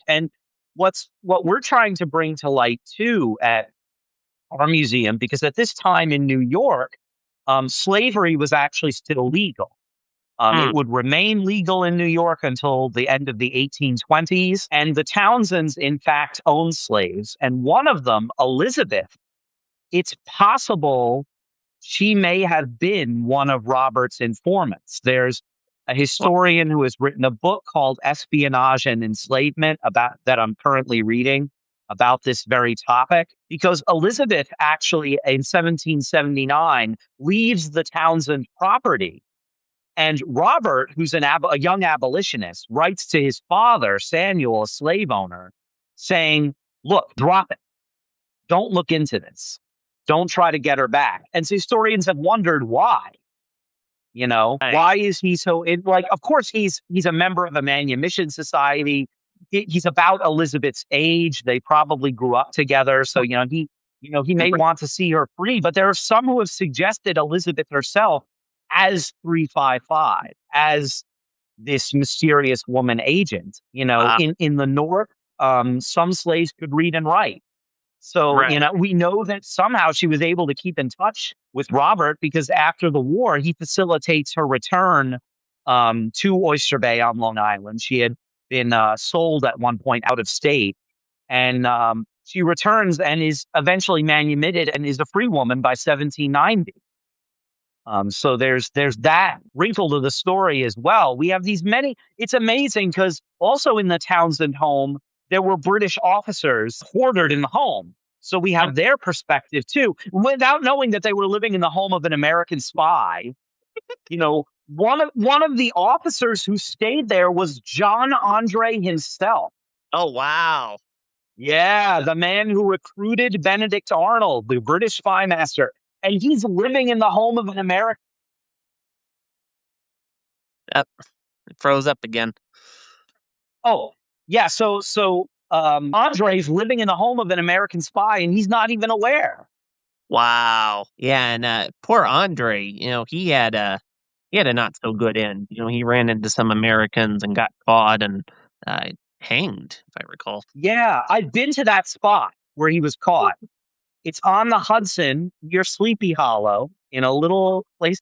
And what we're trying to bring to light too at our museum, because at this time in New York, slavery was actually still legal. It Mm. would remain legal in New York until the end of the 1820s. And the Townsends, in fact, owned slaves. And one of them, Elizabeth, it's possible she may have been one of Robert's informants. There's a Well, historian who has written a book called Espionage and Enslavement about that I'm currently reading about this very topic, because Elizabeth actually in 1779 leaves the Townsend property, and Robert, who's a young abolitionist, writes to his father, Samuel, a slave owner, saying, "Look, drop it. Don't look into this. Don't try to get her back." And so historians have wondered why. right. Why is he so like? Of course, he's a member of a manumission society. He's about Elizabeth's age. They probably grew up together, so he may want to see her free. But there are some who have suggested Elizabeth herself as 355, as this mysterious woman agent. Wow. In the North, some slaves could read and write. So, Right. we know that somehow she was able to keep in touch with Robert, because after the war, he facilitates her return to Oyster Bay on Long Island. She had been sold at one point out of state, and she returns and is eventually manumitted and is a free woman by 1790. So there's that wrinkle to the story as well. We have these many. It's amazing because also in the Townsend home there were British officers quartered in the home. So we Mm. have their perspective too, without knowing that they were living in the home of an American spy. One of the officers who stayed there was John André himself. Oh, wow. Yeah, the man who recruited Benedict Arnold, the British spy master, and he's living in the home of an American. Yep. It froze up again. Oh, yeah. So Andre's living in the home of an American spy, and he's not even aware. Wow. Yeah, and poor Andre, he had a not so good end. He ran into some Americans and got caught and uh, hanged, if I recall. Yeah, I've been to that spot where he was caught. It's on the Hudson near Sleepy Hollow in a little place